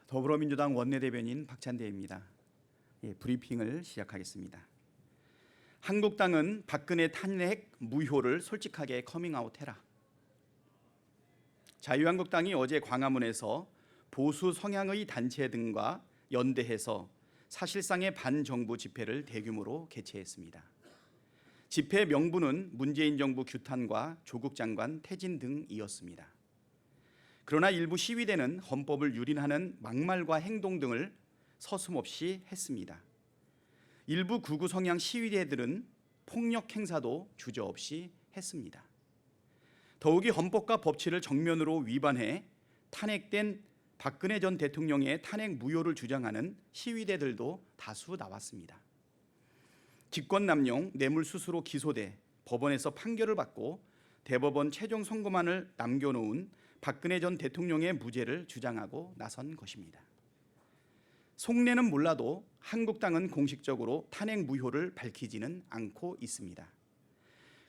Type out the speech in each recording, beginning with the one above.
더불어민주당 원내대변인 박찬대입니다. 브리핑을 시작하겠습니다. 한국당은 박근혜 탄핵 무효를 솔직하게 커밍아웃해라. 자유한국당이 어제 광화문에서 보수 성향의 단체 등과 연대해서 사실상의 반정부 집회를 대규모로 개최했습니다. 집회 명분은 문재인 정부 규탄과 조국 장관 퇴진 등이었습니다. 그러나 일부 시위대는 헌법을 유린하는 막말과 행동 등을 서슴없이 했습니다. 일부 극우 성향 시위대들은 폭력 행사도 주저없이 했습니다. 더욱이 헌법과 법치를 정면으로 위반해 탄핵된 박근혜 전 대통령의 탄핵 무효를 주장하는 시위대들도 다수 나왔습니다. 직권남용, 뇌물수수로 기소돼 법원에서 판결을 받고 대법원 최종 선고만을 남겨놓은 박근혜 전 대통령의 무죄를 주장하고 나선 것입니다. 속내는 몰라도 한국당은 공식적으로 탄핵 무효를 밝히지는 않고 있습니다.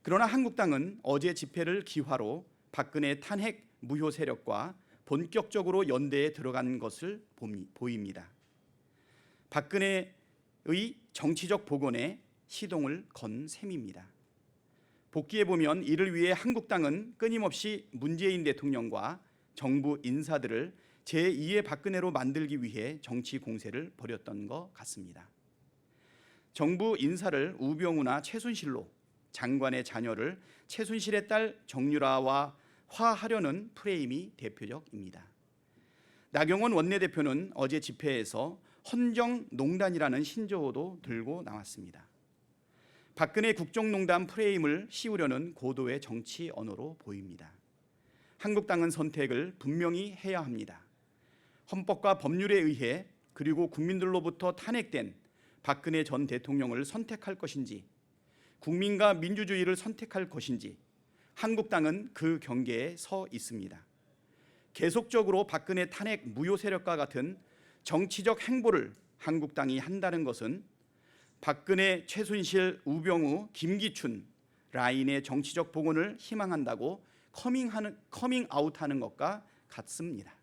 그러나 한국당은 어제 집회를 기화로 박근혜 탄핵 무효 세력과 본격적으로 연대에 들어간 것을 보입니다. 박근혜의 정치적 복원에 시동을 건 셈입니다. 복기해 보면 이를 위해 한국당은 끊임없이 문재인 대통령과 정부 인사들을 제2의 박근혜로 만들기 위해 정치 공세를 벌였던 것 같습니다. 정부 인사를 우병우나 최순실로, 장관의 자녀를 최순실의 딸 정유라와 화하려는 프레임이 대표적입니다. 나경원 원내대표는 어제 집회에서 헌정농단이라는 신조어도 들고 나왔습니다. 박근혜 국정농단 프레임을 씌우려는 고도의 정치 언어로 보입니다. 한국당은 선택을 분명히 해야 합니다. 헌법과 법률에 의해 그리고 국민들로부터 탄핵된 박근혜 전 대통령을 선택할 것인지, 국민과 민주주의를 선택할 것인지 한국당은 그 경계에 서 있습니다. 계속적으로 박근혜 탄핵 무효 세력과 같은 정치적 행보를 한국당이 한다는 것은 박근혜, 최순실, 우병우, 김기춘 라인의 정치적 복원을 희망한다고 커밍아웃하는 것과 같습니다.